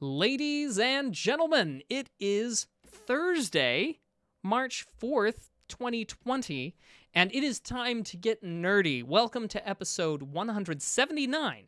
Ladies and gentlemen, it is Thursday, March 4th, 2020, and it is time to get nerdy. Welcome to episode 179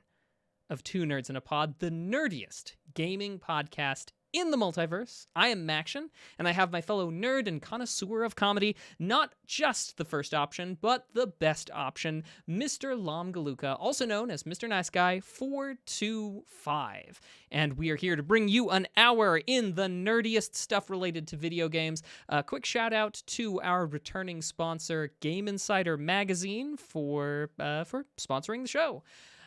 of Two Nerds in a Pod, the nerdiest gaming podcast in the multiverse. I am Maction, and I have my fellow nerd and connoisseur of comedy, not just the first option, but the best option, Mr. Lomgaluka, also known as Mr. Nice Guy 425. And we are here to bring you an hour in the nerdiest stuff related to video games. A quick shout out to our returning sponsor, Game Insider Magazine, for sponsoring the show.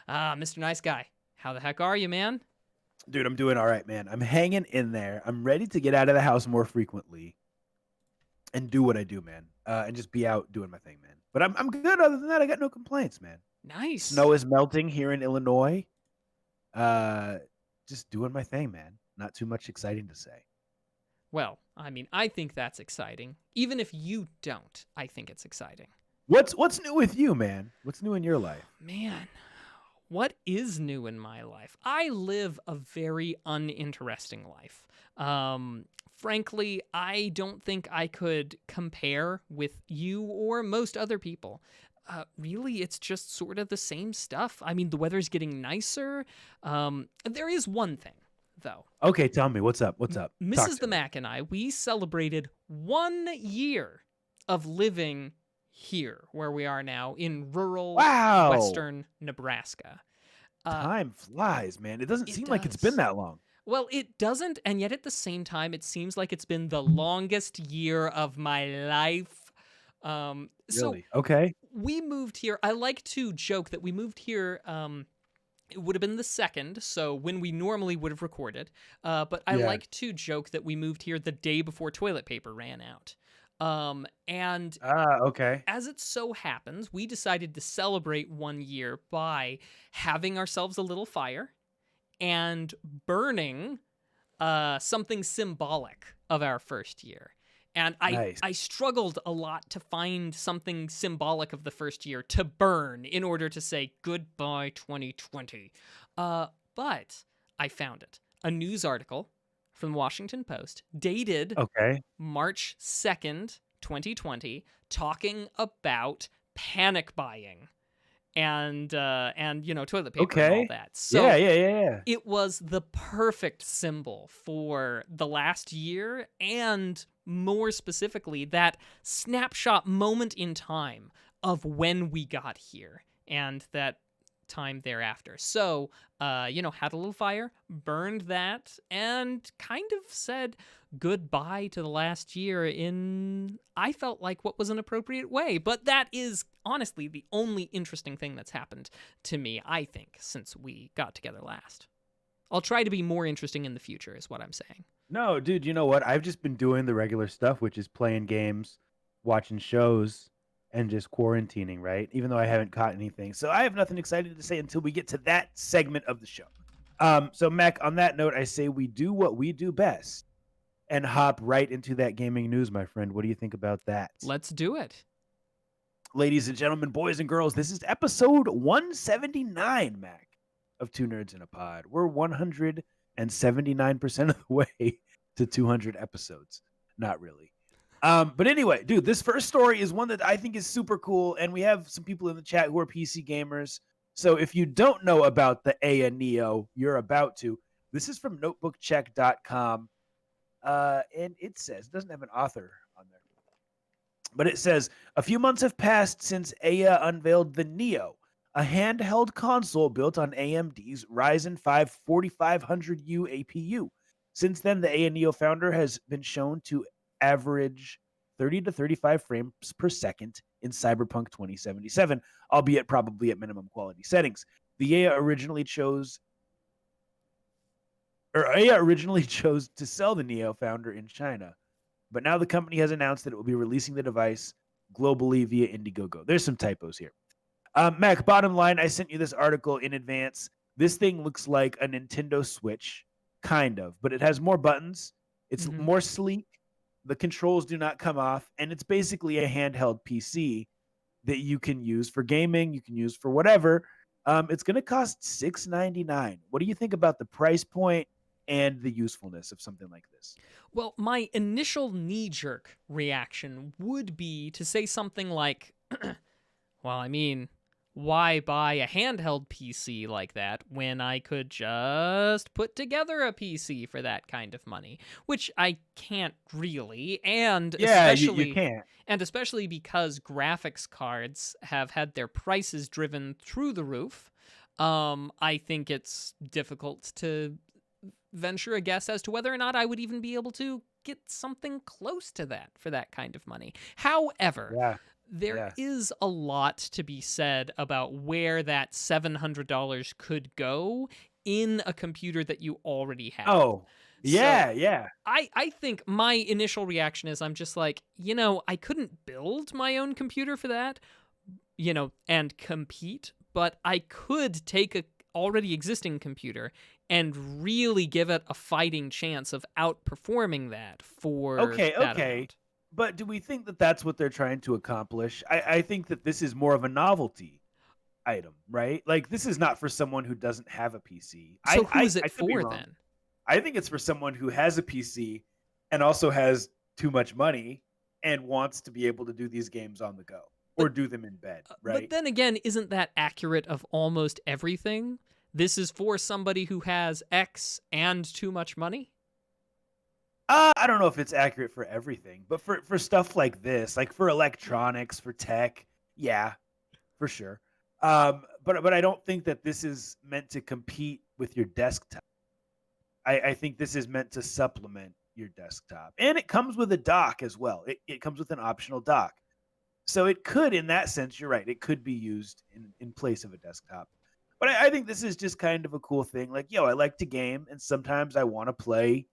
Mr. Nice Guy, how the heck are you, man? Dude, I'm doing all right, man. I'm hanging in there. I'm ready to get out of the house more frequently and do what I do, man. And just be out doing my thing, man. But I'm good. Other than that, I got no complaints, man. Nice. Snow is melting here in Illinois. Just doing my thing, man. Not too much exciting to say. Well, I mean, I think that's exciting. Even if you don't, I think it's exciting. What's new with you, man? What's new in your life? Man, what is new in my life? I live a very uninteresting life. Frankly, I don't think I could compare with you or most other people. Really, it's just sort of the same stuff. I mean, the weather's getting nicer. There is one thing, though. Okay, tell me. What's up? What's up? Mrs. the Mac and I, we celebrated 1 year of living here, where we are now, in rural western Nebraska. Time flies, man. It doesn't seem like it's been that long. Well, it doesn't, and yet at the same time, it seems like it's been the longest year of my life. Really? Okay. We moved here. I like to joke that we moved here. It would have been the 2nd, so when we normally would have recorded. But I like to joke that we moved here the day before toilet paper ran out. Okay. As it so happens, we decided to celebrate 1 year by having ourselves a little fire and burning something symbolic of our first year. And I struggled a lot to find something symbolic of the first year to burn in order to say goodbye 2020. But I found it. A news article from the Washington Post, dated March 2nd, 2020, talking about panic buying and toilet paper and all that. So yeah. It was the perfect symbol for the last year, and more specifically, that snapshot moment in time of when we got here and that time thereafter. So, had a little fire, burned that, and kind of said goodbye to the last year in, I felt like, what was an appropriate way. But that is honestly the only interesting thing that's happened to me, I think, since we got together last. I'll try to be more interesting in the future, is what I'm saying. No, dude, you know what? I've just been doing the regular stuff, which is playing games, watching shows, and just quarantining, right? Even though I haven't caught anything. So I have nothing exciting to say until we get to that segment of the show. So Mac, on that note, I say we do what we do best and hop right into that gaming news, my friend. What do you think about that? Let's do it. Ladies and gentlemen, boys and girls, this is episode 179, Mac, of Two Nerds in a Pod. We're 179% of the way to 200 episodes. Not really. But anyway, dude, this first story is one that I think is super cool, and we have some people in the chat who are PC gamers. So if you don't know about the Aya Neo, you're about to. This is from notebookcheck.com, and it says, it doesn't have an author on there, but it says, a few months have passed since Aya unveiled the Neo, a handheld console built on AMD's Ryzen 5 4500U APU. Since then, the Aya Neo founder has been shown to average 30 to 35 frames per second in Cyberpunk 2077, albeit probably at minimum quality settings. The Aya originally chose to sell the Neo founder in China, but now the company has announced that it will be releasing the device globally via Indiegogo. There's some typos here. Mac, bottom line, I sent you this article in advance. This thing looks like a Nintendo Switch, kind of, but it has more buttons. It's more sleek. The controls do not come off, and it's basically a handheld PC that you can use for gaming, you can use for whatever. It's going to cost $699. What do you think about the price point and the usefulness of something like this. Well, my initial knee-jerk reaction would be to say something like, well, I mean, why buy a handheld PC like that when I could just put together a PC for that kind of money? Which I can't really, Yeah, you can't. and especially because graphics cards have had their prices driven through the roof. I think it's difficult to venture a guess as to whether or not I would even be able to get something close to that for that kind of money. However, Yeah, there yeah. is a lot to be said about where that $700 could go in a computer that you already have. Oh, So yeah, yeah. I think my initial reaction is I'm just like, I couldn't build my own computer for that, and compete, but I could take a already existing computer and really give it a fighting chance of outperforming that for Okay, that okay. amount. But do we think that that's what they're trying to accomplish? I think that this is more of a novelty item, right? Like this is not for someone who doesn't have a PC. So who is I it could be for wrong. then? I think it's for someone who has a PC and also has too much money and wants to be able to do these games on the go or But do them in bed, but right? then again, isn't that accurate of almost everything? This is for somebody who has X and too much money? I don't know if it's accurate for everything, but for stuff like this, like for electronics, for tech, yeah, for sure. But I don't think that this is meant to compete with your desktop. I think this is meant to supplement your desktop, and it comes with a dock as well. It comes with an optional dock, so it could, in that sense, you're right. It could be used in place of a desktop. But I think this is just kind of a cool thing. Like, yo, I like to game, and sometimes I want to play,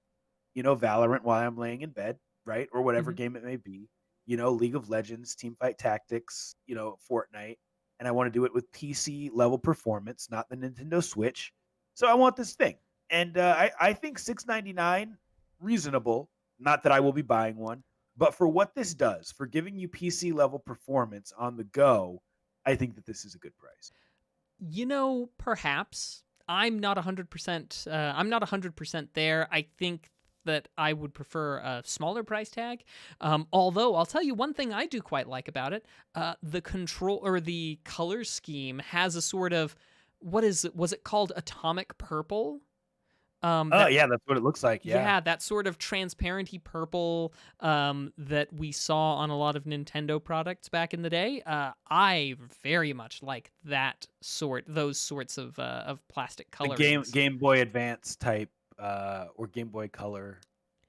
Valorant while I'm laying in bed, right? Or whatever Mhm. game it may be, League of Legends, Teamfight Tactics, Fortnite. And I want to do it with PC level performance, not the Nintendo Switch. So I want this thing. And I think $6.99 reasonable. Not that I will be buying one, but for what this does, for giving you PC level performance on the go, I think that this is a good price. Perhaps I'm not 100% there. I think that I would prefer a smaller price tag. Although I'll tell you one thing I do quite like about it: the control or the color scheme has a sort of was it called atomic purple? Oh That yeah, that's what it looks like. Yeah. Yeah, that sort of transparenty purple that we saw on a lot of Nintendo products back in the day. I very much like those sorts of plastic The Game colorings. Game Boy Advance type, or Game Boy Color,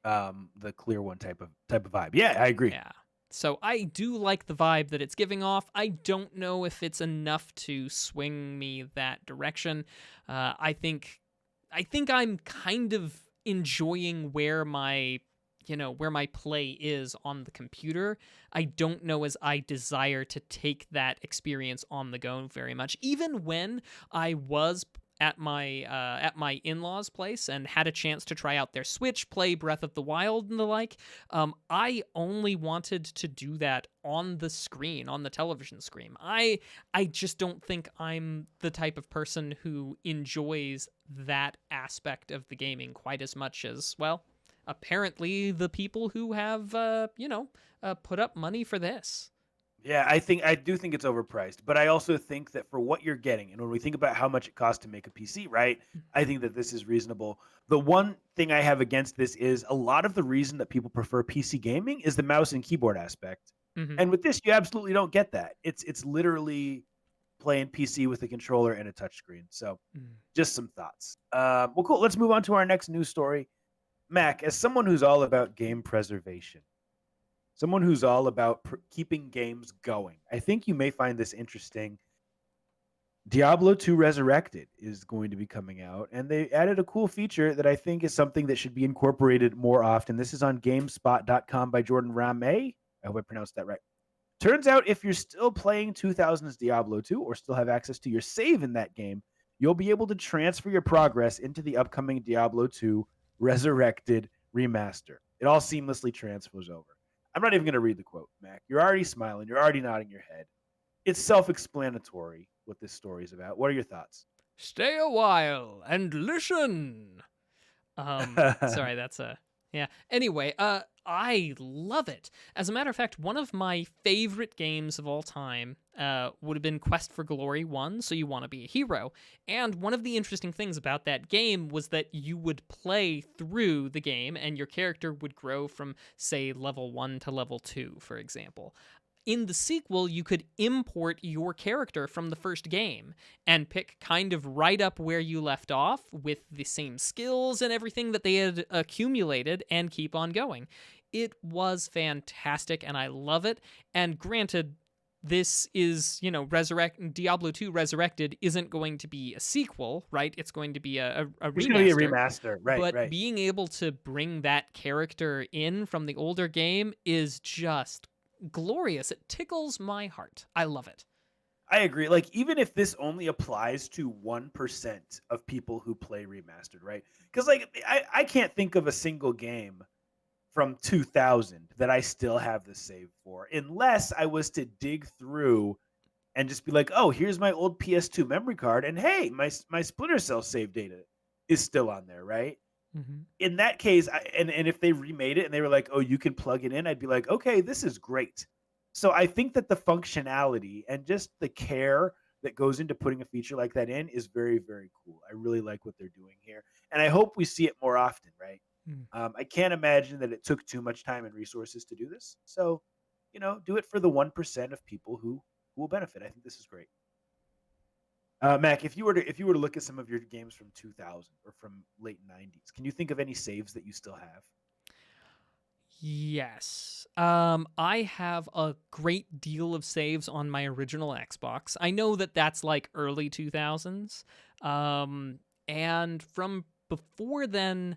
the clear one type of vibe. Yeah, I agree. Yeah. So I do like the vibe that it's giving off. I don't know if it's enough to swing me that direction. I think I'm kind of enjoying where my play is on the computer. I don't know as I desire to take that experience on the go very much. Even when I was at my in-laws' place and had a chance to try out their Switch, play Breath of the Wild and the like, I only wanted to do that on the screen, on the television screen. I just don't think I'm the type of person who enjoys that aspect of the gaming quite as much as, well, apparently the people who have put up money for this. Yeah, I do think it's overpriced, but I also think that for what you're getting, and when we think about how much it costs to make a PC, right? I think that this is reasonable. The one thing I have against this is a lot of the reason that people prefer PC gaming is the mouse and keyboard aspect. Hmm. And with this, you absolutely don't get that. It's literally playing PC with a controller and a touchscreen. So just some thoughts. Well, cool. Let's move on to our next news story. Mac, as someone who's all about game preservation, someone who's all about keeping games going, I think you may find this interesting. Diablo 2 Resurrected is going to be coming out, and they added a cool feature that I think is something that should be incorporated more often. This is on GameSpot.com by Jordan Ramey. I hope I pronounced that right. Turns out if you're still playing 2000's Diablo 2 or still have access to your save in that game, you'll be able to transfer your progress into the upcoming Diablo 2 Resurrected remaster. It all seamlessly transfers over. I'm not even going to read the quote, Mac. You're already smiling. You're already nodding your head. It's self-explanatory what this story is about. What are your thoughts? Stay a while and listen. Sorry, that's a yeah. Anyway, I love it. As a matter of fact, one of my favorite games of all time would have been Quest for Glory 1, so you want to be a hero. And one of the interesting things about that game was that you would play through the game and your character would grow from, say, level 1 to level 2, for example. In the sequel, you could import your character from the first game and pick kind of right up where you left off with the same skills and everything that they had accumulated and keep on going. It was fantastic and I love it. And granted, this is, Diablo 2 Resurrected isn't going to be a sequel, right? It's going to be a It's going to be a remaster. remaster, right? But Right. being able to bring that character in from the older game is just glorious. It tickles my heart. I love it. I agree. Like, even if this only applies to 1% of people who play remastered, right? Because, like, I can't think of a single game from 2000 that I still have the save for, unless I was to dig through and just be like, oh, here's my old PS2 memory card, and hey, my Splinter Cell save data is still on there, right? Mm-hmm. In that case, and if they remade it and they were like, oh, you can plug it in, I'd be like, okay, this is great. So I think that the functionality and just the care that goes into putting a feature like that in is very, very cool. I really like what they're doing here, and I hope we see it more often, right? Mm. I can't imagine that it took too much time and resources to do this. So, do it for the 1% of people who will benefit. I think this is great. Mac, if you were to look at some of your games from 2000 or from late 90s, can you think of any saves that you still have? Yes. I have a great deal of saves on my original Xbox. I know that that's like early 2000s. And from before then,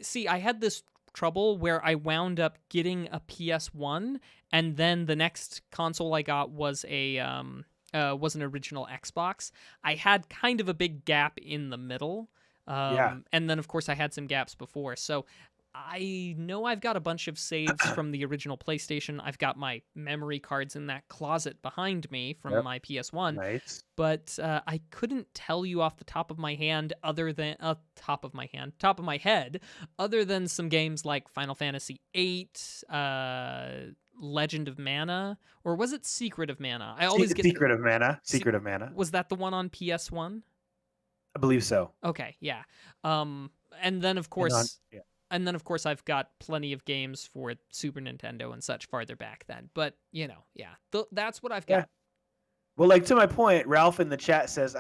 see, I had this trouble where I wound up getting a PS1, and then the next console I got was was an original Xbox. I had kind of a big gap in the middle. Yeah. And then of course I had some gaps before. So I know I've got a bunch of saves from the original PlayStation. I've got my memory cards in that closet behind me from Yep. my PS1, Nice. but I couldn't tell you off the top of my hand, top of my head, other than some games like Final Fantasy VIII, Legend of Mana, or was it Secret of Mana? I always get Secret of Mana. Se- Secret of Mana. was that the one on PS1? I believe so. Okay, yeah. And then of And on, course yeah. and then of course I've got plenty of games for Super Nintendo and such farther back then. But, yeah. That's what I've Yeah. got. Well, like, to my point, Ralph in the chat says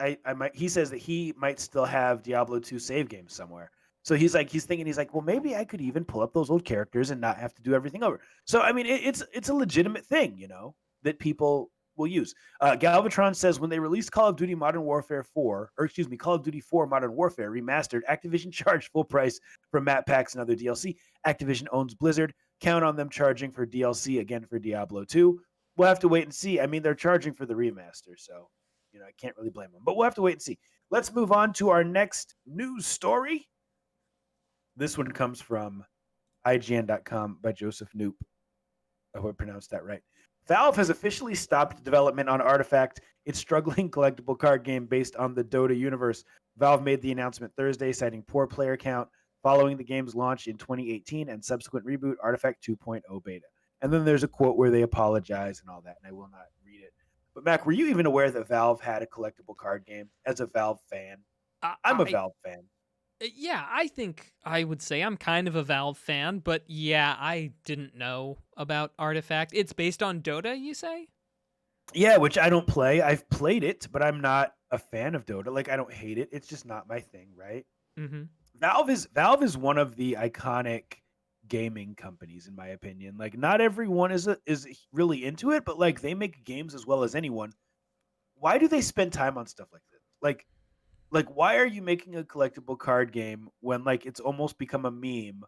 he says that he might still have Diablo 2 save games somewhere. So he's thinking, well, maybe I could even pull up those old characters and not have to do everything over. So I mean, it's a legitimate thing, that people will use. Galvatron says when they released Call of Duty Modern Warfare 4, or excuse me, Call of Duty 4 Modern Warfare Remastered, Activision charged full price for map packs and other DLC. Activision owns Blizzard. Count on them charging for DLC again for Diablo 2. We'll have to wait and see. I mean, they're charging for the remaster, so I can't really blame them. But we'll have to wait and see. Let's move on to our next news story. This one comes from IGN.com by Joseph Knoop. I hope I pronounced that right. Valve has officially stopped development on Artifact, its struggling collectible card game based on the Dota universe. Valve made the announcement Thursday, citing poor player count following the game's launch in 2018 and subsequent reboot, Artifact 2.0 beta. And then there's a quote where they apologize and all that, and I will not read it. But Mac, were you even aware that Valve had a collectible card game as a Valve fan? I'm a Valve fan. Yeah, I think I would say I'm kind of a Valve fan, but yeah, I didn't know about Artifact. It's based on Dota, you say? Yeah, which I don't play. I've played it, but I'm not a fan of Dota. Like, I don't hate it. It's just not my thing, right? Mm-hmm. Valve is one of the iconic gaming companies, in my opinion. Like, not everyone is really into it, but like they make games as well as anyone. Why do they spend time on stuff like this? Like why are you making a collectible card game when like it's almost become a meme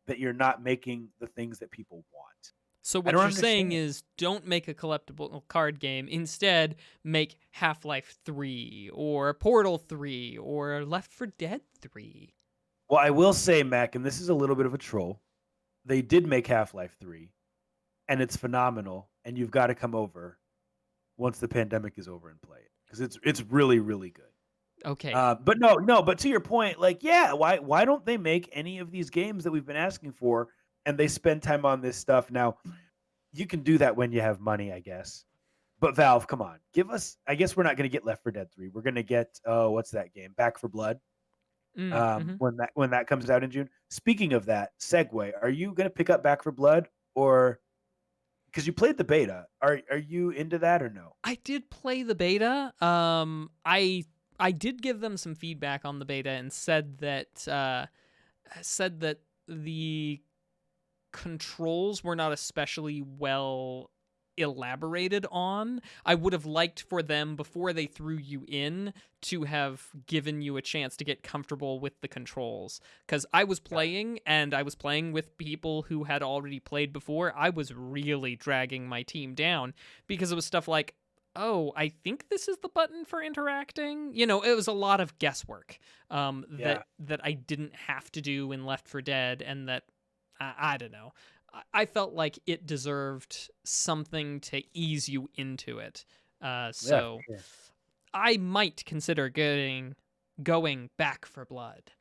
that you're not making the things that people want? So I what don't you're saying understand. is don't make a collectible card game. Instead, make Half-Life 3 or Portal 3 or Left 4 Dead 3. Well, I will say, Mac, and this is a little bit of a troll. They did make Half-Life 3, and it's phenomenal, and you've got to come over once the pandemic is over and play it because it's really, really good. Okay. But no. But to your point, like, yeah, why don't they make any of these games that we've been asking for, and they spend time on this stuff? Now, you can do that when you have money, I guess. But Valve, come on, give us. I guess we're not going to get Left 4 Dead 3. We're going to get what's that game? Back for Blood. Mm-hmm. When that comes out in June. Speaking of that, segue. Are you going to pick up Back for Blood, or because you played the beta? Are you into that or no? I did play the beta. I did give them some feedback on the beta and said that the controls were not especially well elaborated on. I would have liked for them, before they threw you in, to have given you a chance to get comfortable with the controls. Because I was playing, and I was playing with people who had already played before. I was really dragging my team down because it was stuff like, oh, I think this is the button for interacting. You know, it was a lot of guesswork that I didn't have to do in Left 4 Dead, and that I don't know. I felt like it deserved something to ease you into it. Yeah, So for sure. I might consider going Back for Blood.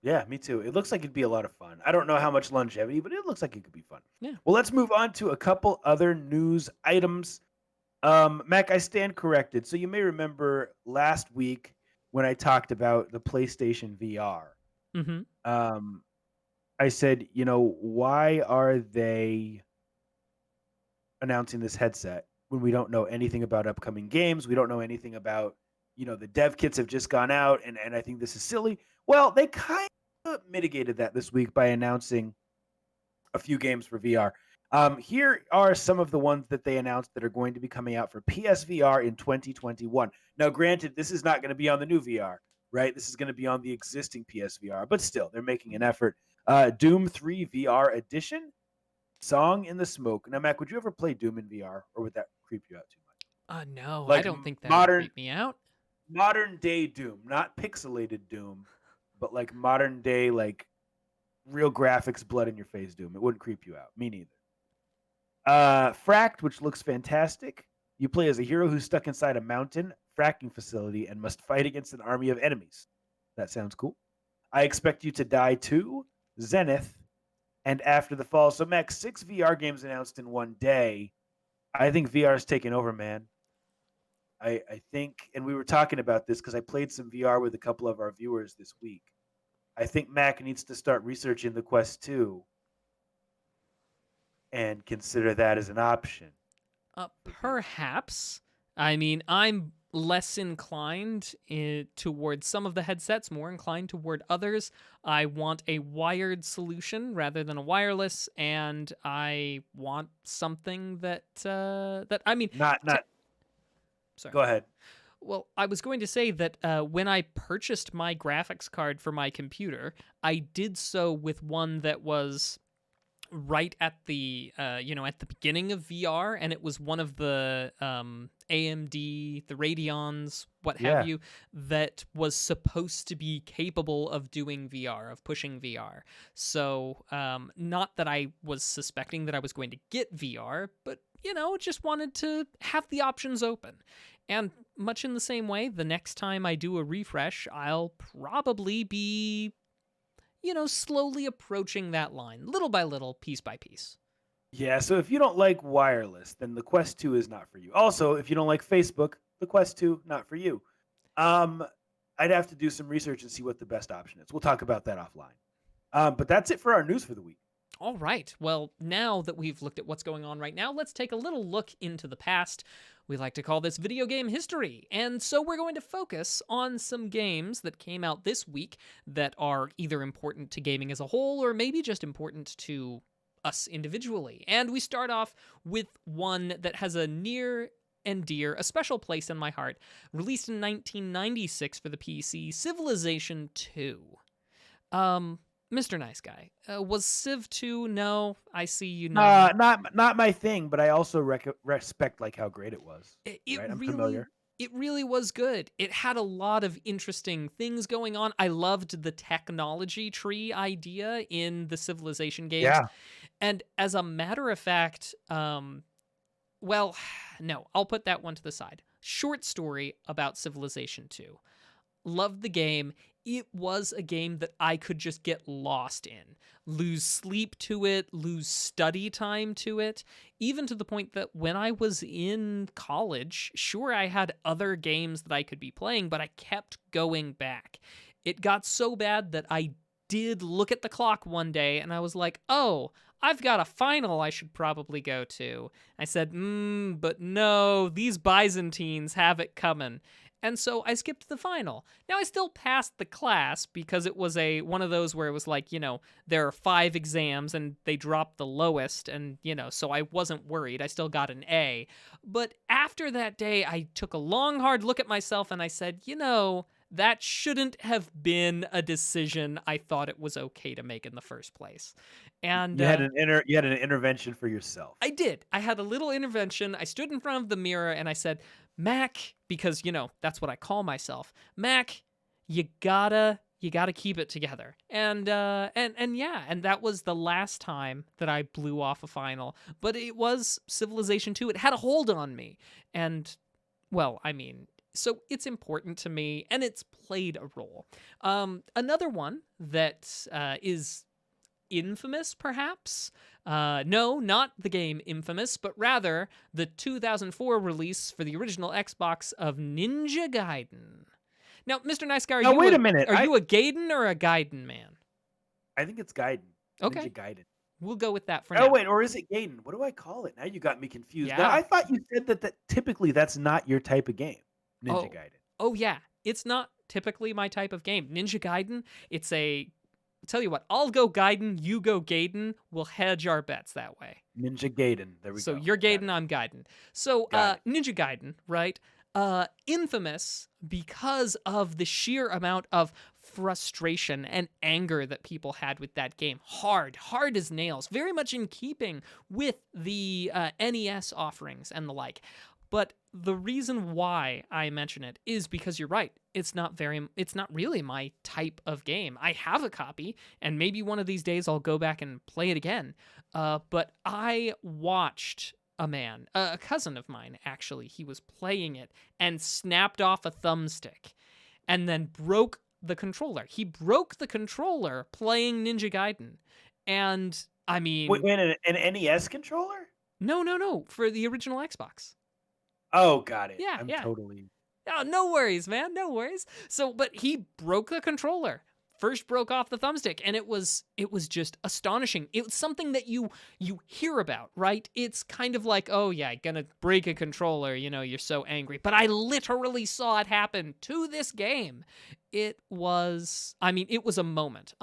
Yeah, me too. It looks like it'd be a lot of fun. I don't know how much longevity, but it looks like it could be fun. Yeah. Well, let's move on to a couple other news items. Mac, I stand corrected. So you may remember last week when I talked about the PlayStation VR. Mm-hmm. Um, I said, why are they announcing this headset when we don't know anything about upcoming games? We don't know anything about, the dev kits have just gone out, and I think this is silly. Well, they kind of mitigated that this week by announcing a few games for VR. Here are some of the ones that they announced that are going to be coming out for PSVR in 2021. Now, granted, this is not going to be on the new VR, right? This is going to be on the existing PSVR, but still, they're making an effort. Doom 3 VR Edition, Song in the Smoke. Now, Mac, would you ever play Doom in VR, or would that creep you out too much? No, I Like don't think that would modern creep me out. modern day Doom, not pixelated Doom, but like modern day, like real graphics, blood in your face Doom. It wouldn't creep you out. Me neither. Fracked, which looks fantastic. You play as a hero who's stuck inside a mountain fracking facility and must fight against an army of enemies. That sounds cool. I Expect You to Die 2, Zenith, and After the Fall. So, Max, 6 VR games announced in one day. I think VR is taking over, man. I think, and we were talking about this because I played some VR with a couple of our viewers this week. I think Mac needs to start researching the Quest 2 and consider that as an option. Perhaps. I mean, I'm less inclined towards some of the headsets, more inclined toward others. I want a wired solution rather than a wireless, and I want something that I mean, Not. sorry. Go ahead. Well, I was going to say that when I purchased my graphics card for my computer, I did so with one that was right at the at the beginning of VR, and it was one of the AMD, the Radeons, what have Yeah. you, that was supposed to be capable of doing VR, of pushing VR. So not that I was suspecting that I was going to get VR, but just wanted to have the options open. And much in the same way, the next time I do a refresh, I'll probably be slowly approaching that line, little by little, piece by piece. Yeah, so if you don't like wireless, then the Quest 2 is not for you. Also, if you don't like Facebook, the Quest 2 not for you. Um, I'd have to do some research and see what the best option is. We'll talk about that offline. But that's it for our news for the week. All right. Well, now that we've looked at what's going on right now, let's take a little look into the past. We like to call this video game history. And so we're going to focus on some games that came out this week that are either important to gaming as a whole or maybe just important to us individually. And we start off with one that has a near and dear, a special place in my heart, released in 1996 for the PC, Civilization 2. Mr. Nice Guy, was Civ 2? No, I see you nodding. Not my thing, but I also respect like how great it was. It Right, I'm really, familiar. it really was good. It had a lot of interesting things going on. I loved the technology tree idea in the Civilization games, Yeah, and as a matter of fact, well, no, I'll put that one to the side. short story about Civilization 2. Loved the game. It was a game that I could just get lost in, lose sleep to it, lose study time to it, even to the point that when I was in college, sure, I had other games that I could be playing, but I kept going back. It got so bad that I did look at the clock one day and I was like, oh, I've got a final I should probably go to. I said, but no, these Byzantines have it coming. And so I skipped the final. Now, I still passed the class because it was one of those where it was like, there are 5 exams and they dropped the lowest. And, so I wasn't worried. I still got an A. But after that day, I took a long, hard look at myself and I said, that shouldn't have been a decision I thought it was okay to make in the first place. And you had an intervention for yourself. I did. I had a little intervention. I stood in front of the mirror and I said, Mac, because that's what I call myself. Mac, you gotta keep it together. And that was the last time that I blew off a final. But it was Civilization 2. It had a hold on me. And so it's important to me, and it's played a role. Another one that is infamous, perhaps? No, not the game Infamous, but rather the 2004 release for the original Xbox of Ninja Gaiden. Now, Mr. Nice Guy, wait a minute. Are you a Gaiden or a Gaiden man? I think it's Gaiden. Okay. Ninja Gaiden. We'll go with that for now. Oh, wait, or is it Gaiden? What do I call it? Now you got me confused. Yeah. Now, I thought you said that typically that's not your type of game, Ninja Gaiden. Oh, yeah. It's not typically my type of game. Ninja Gaiden, tell you what, I'll go Gaiden, you go Gaiden. We'll hedge our bets that way. Ninja Gaiden. There we go. So you're Gaiden, I'm Gaiden. So Ninja Gaiden, right? Infamous because of the sheer amount of frustration and anger that people had with that game. Hard as nails. Very much in keeping with the NES offerings and the like. But the reason why I mention it is because you're right. It's not really my type of game. I have a copy, and maybe one of these days I'll go back and play it again. But I watched a cousin of mine, actually, he was playing it and snapped off a thumbstick and then broke the controller. He broke the controller playing Ninja Gaiden. And, Wait, an NES controller? No, for the original Xbox. Oh, got it. Yeah, I'm yeah. totally... Oh, no worries, man. No worries. So, but he broke the controller. First broke off the thumbstick, and it was just astonishing. It was something that you hear about, right? It's kind of like, oh yeah, gonna break a controller, you're so angry. But I literally saw it happen to this game. It was a moment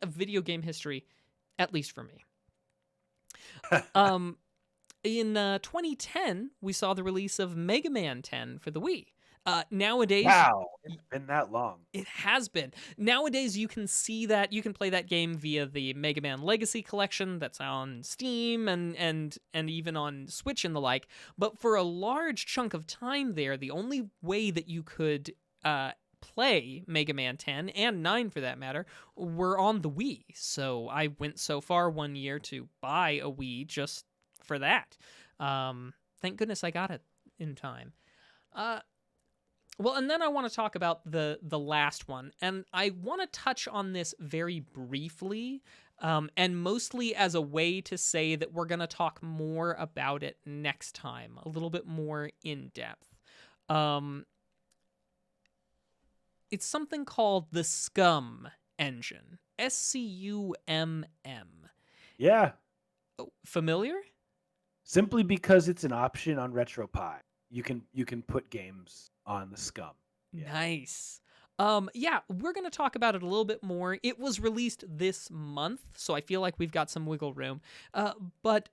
of video game history, at least for me. In 2010, we saw the release of Mega Man 10 for the Wii. Nowadays, wow, it's been that long. It has been. Nowadays, you can play that game via the Mega Man Legacy Collection that's on Steam and even on Switch and the like. But for a large chunk of time there, the only way that you could play Mega Man 10 and 9 for that matter were on the Wii. So I went so far one year to buy a Wii just for that. Thank goodness I got it in time. Well, and then I want to talk about the last one, and I want to touch on this very briefly, and mostly as a way to say that we're going to talk more about it next time, a little bit more in depth. It's something called the SCUM engine, SCUMM. Yeah. Oh, familiar? Simply because it's an option on RetroPie. You can put games on the SCUM. Yeah. Nice. Yeah, we're going to talk about it a little bit more. It was released this month, so I feel like we've got some wiggle room. But,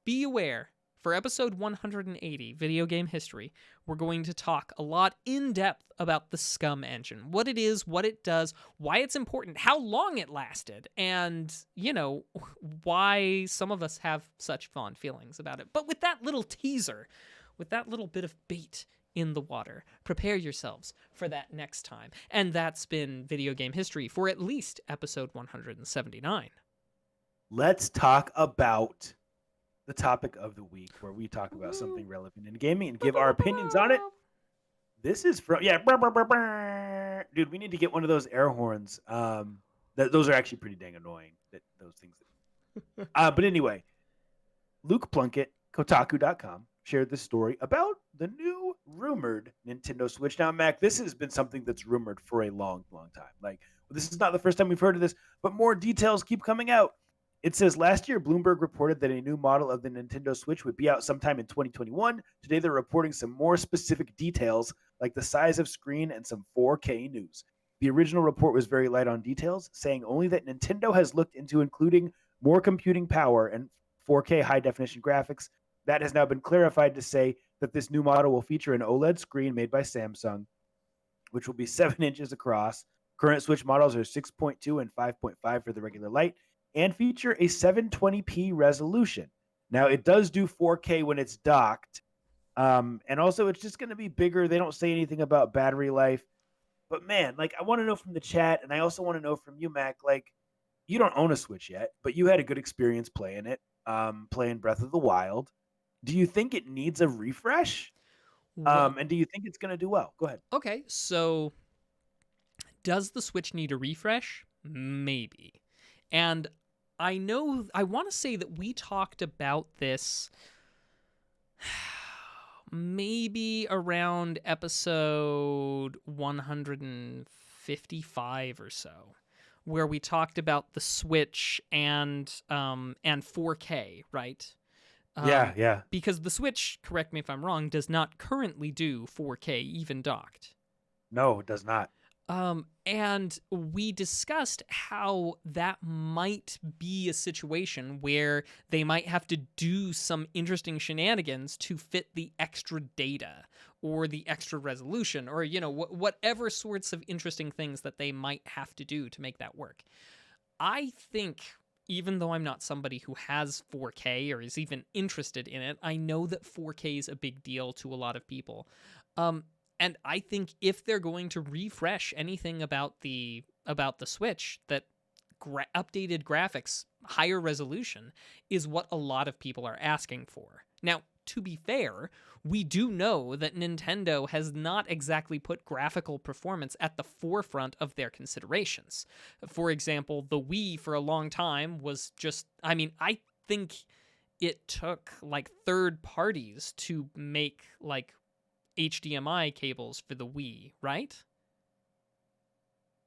be aware, for episode 180, Video Game History, we're going to talk a lot in depth about the SCUM engine. What it is, what it does, why it's important, how long it lasted, and, why some of us have such fond feelings about it. But with that little teaser, with that little bit of bait in the water, prepare yourselves for that next time. And that's been Video Game History for at least episode 179. Let's talk about the topic of the week, where we talk about something relevant in gaming and give our opinions on it. This is from brr, brr, brr, brr. Dude. We need to get one of those air horns. Those are actually pretty dang annoying. Those things. But anyway, Luke Plunkett, Kotaku.com, shared this story about the new rumored Nintendo Switch. Now, Mac, this has been something that's rumored for a long, long time. Like, this is not the first time we've heard of this, but more details keep coming out. It says last year, Bloomberg reported that a new model of the Nintendo Switch would be out sometime in 2021. Today, they're reporting some more specific details, like the size of screen and some 4K news. The original report was very light on details, saying only that Nintendo has looked into including more computing power and 4K high definition graphics. That has now been clarified to say that this new model will feature an OLED screen made by Samsung, which will be 7 inches across. Current Switch models are 6.2 and 5.5 for the regular light, and feature a 720p resolution. Now, it does do 4K when it's docked, and also it's just going to be bigger. They don't say anything about battery life. But man, like, I want to know from the chat, and I also want to know from you, Mac, like, you don't own a Switch yet, but you had a good experience playing it, playing Breath of the Wild. Do you think it needs a refresh? Well, And do you think it's going to do well? Go ahead. okay, so does the Switch need a refresh? Maybe. And I want to say that we talked about this maybe around episode 155 or so, where we talked about the Switch and 4K, right? Yeah. Because the Switch, correct me if I'm wrong, does not currently do 4K even docked. No, it does not. And we discussed how that might be a situation where they might have to do some interesting shenanigans to fit the extra data or the extra resolution or, whatever sorts of interesting things that they might have to do to make that work. I think, even though I'm not somebody who has 4K or is even interested in it, I know that 4K is a big deal to a lot of people. And I think if they're going to refresh anything about the Switch, that updated graphics, higher resolution is what a lot of people are asking for. Now, to be fair, we do know that Nintendo has not exactly put graphical performance at the forefront of their considerations. For example, the Wii for a long time was just, I think it took like third parties to make like HDMI cables for the Wii, right?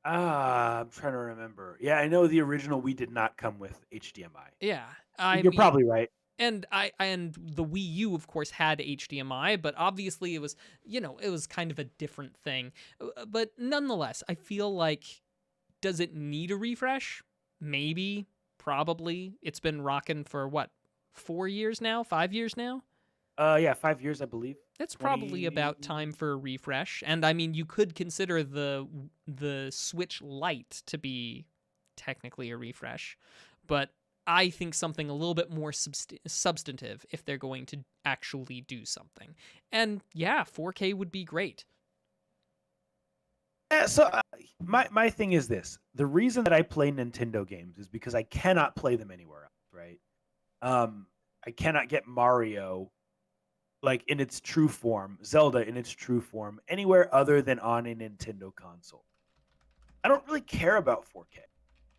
I'm trying to remember. Yeah, I know the original Wii did not come with HDMI. Yeah, You're probably right. and the Wii U, of course, had HDMI, but obviously it was, it was kind of a different thing. But nonetheless, I feel like, does it need a refresh? Maybe, probably. It's been rocking for what, 4 years now, 5 years now? Yeah, 5 years, I believe. It's probably about time for a refresh. And you could consider the Switch Lite to be technically a refresh, but I think something a little bit more substantive if they're going to actually do something. And yeah, 4K would be great. Yeah, so my thing is this: the reason that I play Nintendo games is because I cannot play them anywhere else, right? I cannot get Mario like in its true form, Zelda in its true form, anywhere other than on a Nintendo console. I don't really care about 4K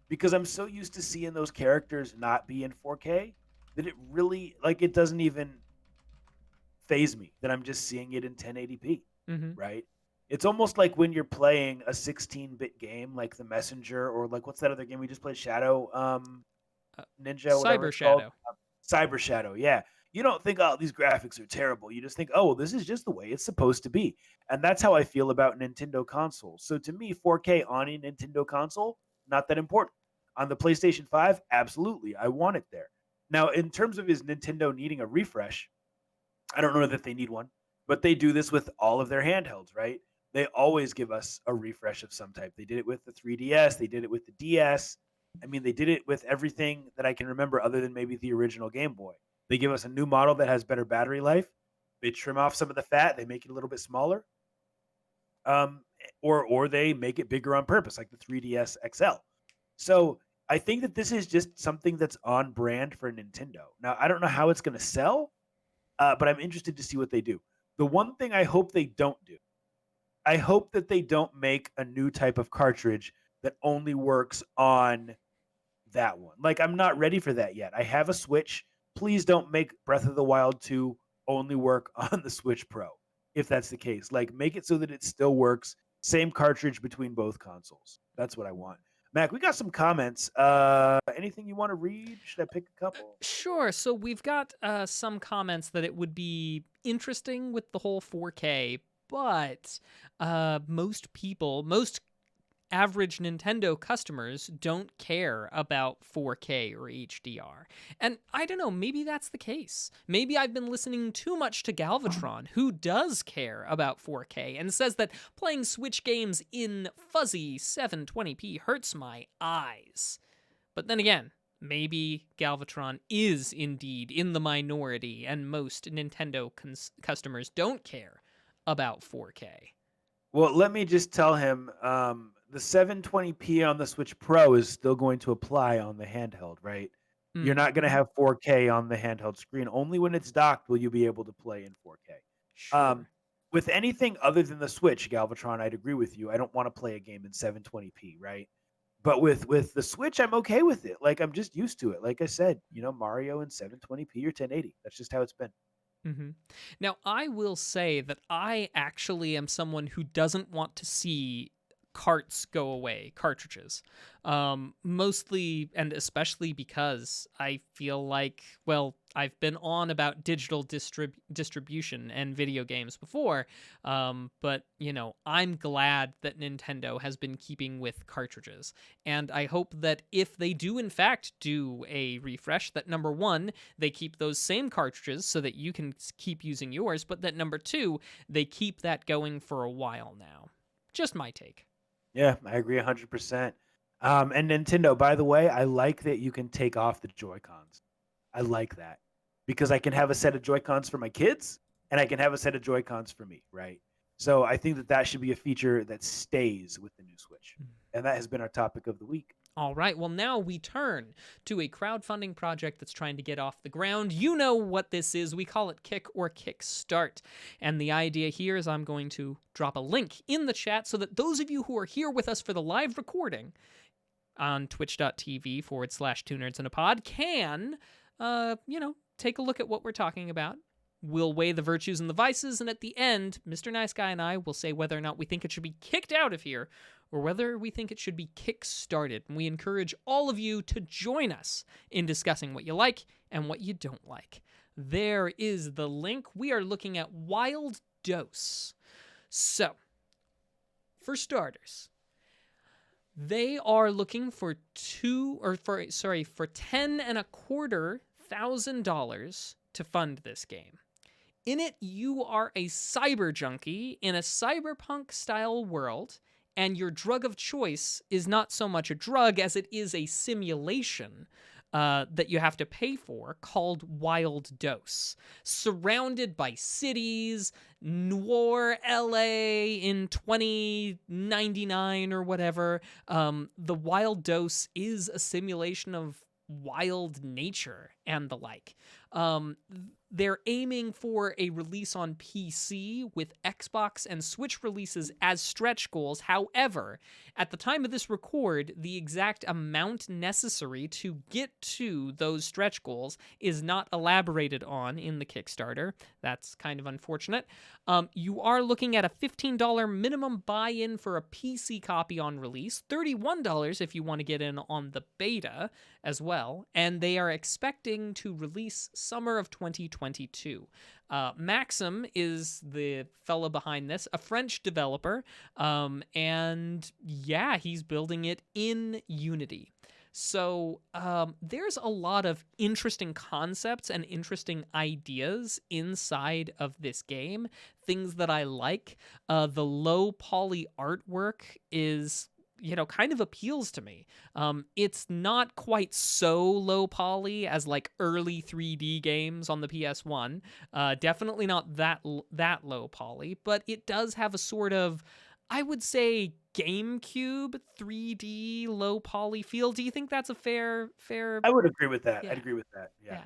because I'm so used to seeing those characters not be in 4K that it really, like, it doesn't even phase me that I'm just seeing it in 1080p, right? It's almost like when you're playing a 16-bit game like The Messenger, or like, what's that other game we just played, Shadow Ninja, whatever it's called. Cyber Shadow, yeah. You don't think, oh, these graphics are terrible. You just think, oh, well, this is just the way it's supposed to be. And that's how I feel about Nintendo consoles. So to me, 4K on a Nintendo console, not that important. On the PlayStation 5, absolutely. I want it there. Now, in terms of is Nintendo needing a refresh, I don't know that they need one, but they do this with all of their handhelds, right? They always give us a refresh of some type. They did it with the 3DS. They did it with the DS. I mean, they did it with everything that I can remember other than maybe the original Game Boy. They give us a new model that has better battery life. They trim off some of the fat. They make it a little bit smaller. Or they make it bigger on purpose, like the 3DS XL. So I think that this is just something that's on brand for Nintendo. Now, I don't know how it's going to sell, but I'm interested to see what they do. The one thing I hope they don't do, I hope that they don't make a new type of cartridge that only works on that one. Like, I'm not ready for that yet. I have a Switch. Please don't make Breath of the Wild 2 only work on the Switch Pro, if that's the case. Like, make it so that it still works. Same cartridge between both consoles. That's what I want. Mac, we got some comments. Anything you want to read? Should I pick a couple? Sure. So we've got some comments that it would be interesting with the whole 4K, but most average Nintendo customers don't care about 4K or HDR. And I don't know, maybe that's the case. Maybe I've been listening too much to Galvatron, who does care about 4K and says that playing Switch games in fuzzy 720p hurts my eyes. But then again, maybe Galvatron is indeed in the minority and most Nintendo customers don't care about 4K. Well, let me just tell him the 720p on the Switch Pro is still going to apply on the handheld, right? You're not going to have 4K on the handheld screen. Only when it's docked will you be able to play in 4K. Sure. With anything other than the Switch, Galvatron, I'd agree with you. I don't want to play a game in 720p, right? But with the Switch, I'm okay with it. Like, I'm just used to it. Like I said, Mario in 720p or 1080. That's just how it's been. Mm-hmm. Now, I will say that I actually am someone who doesn't want to see carts go away, cartridges. Mostly and especially because I feel like, well, I've been on about digital distribution and video games before, but, I'm glad that Nintendo has been keeping with cartridges. And I hope that if they do, in fact, do a refresh, that number one, they keep those same cartridges so that you can keep using yours, but that number two, they keep that going for a while now. Just my take. Yeah, I agree 100%. And Nintendo, by the way, I like that you can take off the Joy-Cons. I like that because I can have a set of Joy-Cons for my kids and I can have a set of Joy-Cons for me, right? So I think that should be a feature that stays with the new Switch. And that has been our topic of the week. All right, well, now we turn to a crowdfunding project that's trying to get off the ground. You know what this is. We call it Kick or Kickstart. And the idea here is I'm going to drop a link in the chat so that those of you who are here with us for the live recording on twitch.tv/2nerdsandapod can, take a look at what we're talking about. We'll weigh the virtues and the vices, and at the end, Mr. Nice Guy and I will say whether or not we think it should be kicked out of here or whether we think it should be kick-started. And we encourage all of you to join us in discussing what you like and what you don't like. There is the link. We are looking at Wild Dose. So, for starters, they are looking for $10,250,000 to fund this game. In it, you are a cyber junkie in a cyberpunk-style world, and your drug of choice is not so much a drug as it is a simulation that you have to pay for called Wild Dose. Surrounded by cities, noir LA in 2099 or whatever, the Wild Dose is a simulation of wild nature and the like. They're aiming for a release on PC with Xbox and Switch releases as stretch goals. However, at the time of this record, the exact amount necessary to get to those stretch goals is not elaborated on in the Kickstarter. That's kind of unfortunate. You are looking at a $15 minimum buy-in for a PC copy on release, $31 if you want to get in on the beta as well, and they are expecting to release summer of 2022. Maxim is the fella behind this, a French developer, and yeah, he's building it in Unity. So there's a lot of interesting concepts and interesting ideas inside of this game, things that I like. The low poly artwork is kind of appeals to me. It's not quite so low poly as like early 3D games on the PS1. Definitely not that low poly, but it does have a sort of I would say GameCube 3D low poly feel. Do you think that's a fair? I would agree with that. I'd Yeah, agree with that. Yeah. yeah.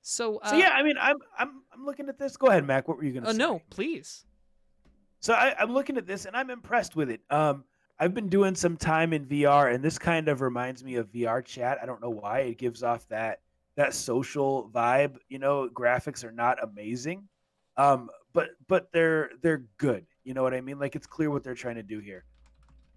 So, So yeah, I mean, I'm looking at this. Go ahead, Mac. What were you gonna no, say? please. So I'm looking at this and I'm impressed with it. I've been doing some time in VR, and this kind of reminds me of VR chat. I don't know why it gives off that social vibe. You know, graphics are not amazing, but they're good. You know what I mean? Like it's clear what they're trying to do here.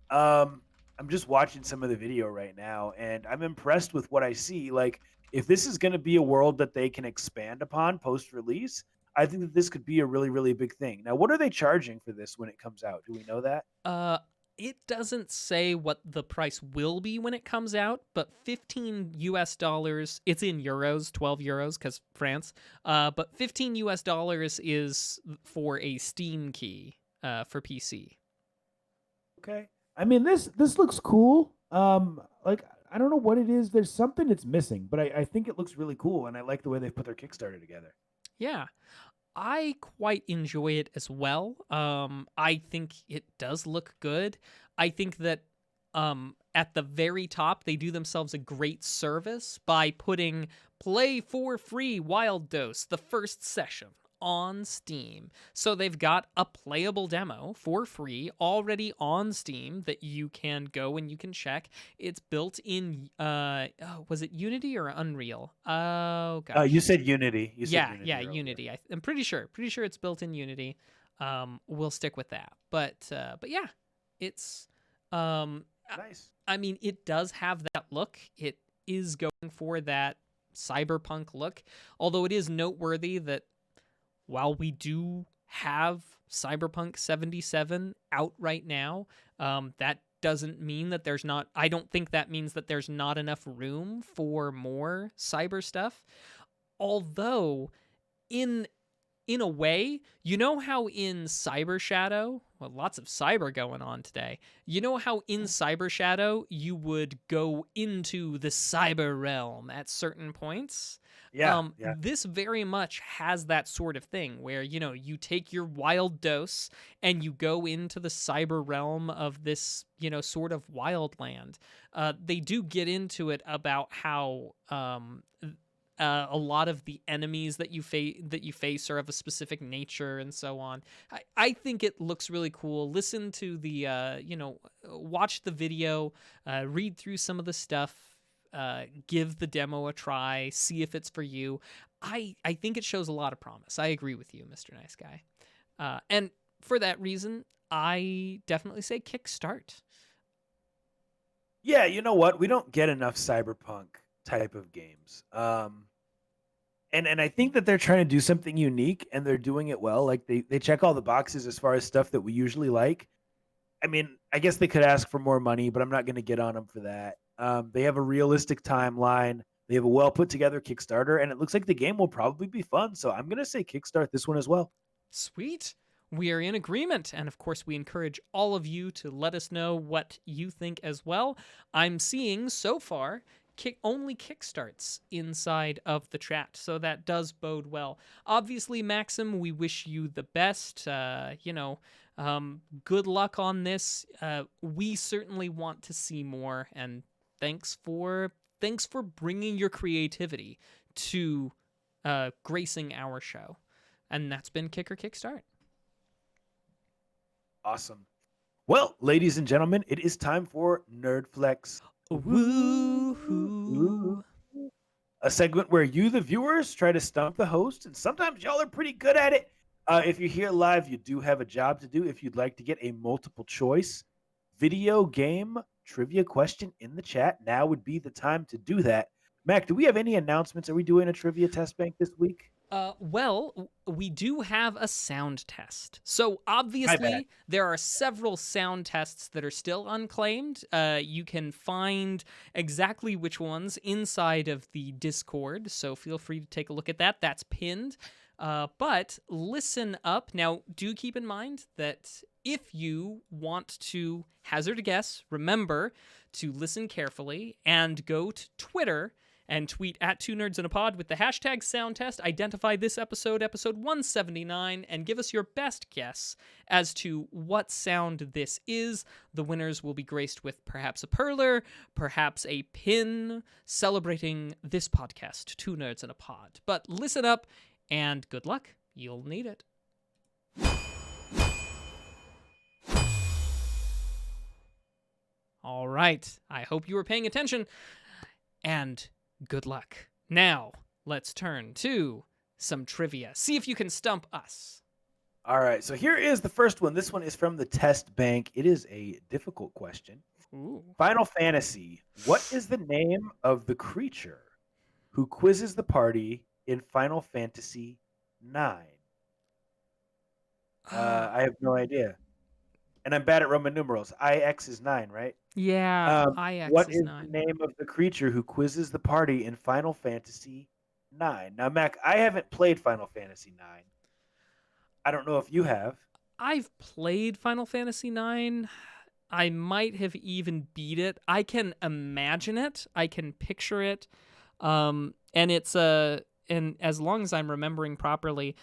Um, I'm just watching some of the video right now, and I'm impressed with what I see. Like, if this is going to be a world that they can expand upon post release, I think that this could be a really, really big thing. Now, what are they charging for this when it comes out? Do we know that? Uh, it doesn't say what the price will be when it comes out, but 15 US dollars, it's in euros, 12 euros because France. But 15 US dollars is for a Steam key for PC. Okay. I mean, this looks cool. Like I don't know what it is. There's something it's missing, but I think it looks really cool, and I like the way they put their Kickstarter together. Yeah. I quite enjoy it as well. I think it does look good. I think that at the very top, they do themselves a great service by putting Play for Free Wild Dose, the first session, on Steam. So they've got a playable demo for free already on Steam that you can go and you can check. It's built in, was it Unity or Unreal? Oh, gosh. You said Unity. You said Unity Yeah, earlier. Unity. I'm pretty sure it's built in Unity. We'll stick with that. But yeah, it's Nice. I mean, it does have that look. It is going for that cyberpunk look. Although it is noteworthy that while we do have Cyberpunk 77 out right now, that doesn't mean that there's not. I don't think that means that there's not enough room for more cyber stuff. Although, in a way, you know how in Cyber Shadow, well, lots of cyber going on today. You know how in Cyber Shadow you would go into the cyber realm at certain points? Yeah. This very much has that sort of thing where, you take your wild dose and you go into the cyber realm of this, sort of wildland. They do get into it about how a lot of the enemies that you face are of a specific nature and so on. I think it looks really cool. Listen to the watch the video, read through some of the stuff, give the demo a try, see if it's for you. I think it shows a lot of promise. I agree with you, Mr. Nice Guy. And for that reason, I definitely say kickstart. Yeah, you know what? We don't get enough cyberpunk type of games. And I think that they're trying to do something unique and they're doing it well. Like they check all the boxes as far as stuff that we usually like. I mean, I guess they could ask for more money, but I'm not going to get on them for that. They have a realistic timeline. They have a well put together Kickstarter, and it looks like the game will probably be fun. So I'm going to say kickstart this one as well. Sweet. We are in agreement. And of course, we encourage all of you to let us know what you think as well. I'm seeing so far only kickstarts inside of the chat, so that does bode well. Obviously, Maxim, we wish you the best. Good luck on this. We certainly want to see more, and thanks for bringing your creativity to gracing our show. And that's been Kick or Kickstart. Awesome. Well, ladies and gentlemen, it is time for Nerd Flex. Woo-hoo. A segment where you, the viewers, try to stump the host, and sometimes y'all are pretty good at it. If you're here live, you do have a job to do. If you'd like to get a multiple choice video game trivia question in the chat, now would be the time to do that. Mac, do we have any announcements? Are we doing a trivia test bank this week? Well, we do have a sound test. So obviously, there are several sound tests that are still unclaimed. You can find exactly which ones inside of the Discord, so feel free to take a look at that. That's pinned. But listen up. Now, do keep in mind that if you want to hazard a guess, remember to listen carefully and go to Twitter and tweet at 2NerdsInAPod with the hashtag SoundTest. Identify this episode 179, and give us your best guess as to what sound this is. The winners will be graced with perhaps a perler, perhaps a pin, celebrating this podcast, 2 Nerds in a Pod. But listen up, and good luck. You'll need it. All right. I hope you were paying attention, and good luck. Now, let's turn to some trivia. See if you can stump us. All right, so here is the first one. This one is from the test bank. It is a difficult question. Ooh. Final Fantasy. What is the name of the creature who quizzes the party in Final Fantasy IX? I have no idea. And I'm bad at Roman numerals. IX is 9, right? Yeah, IX What is is 9. the name of the creature who quizzes the party in Final Fantasy IX? Now, Mac, I haven't played Final Fantasy IX. I don't know if you have. I've played Final Fantasy IX. I might have even beat it. I can imagine it. I can picture it. And it's and as long as I'm remembering properly,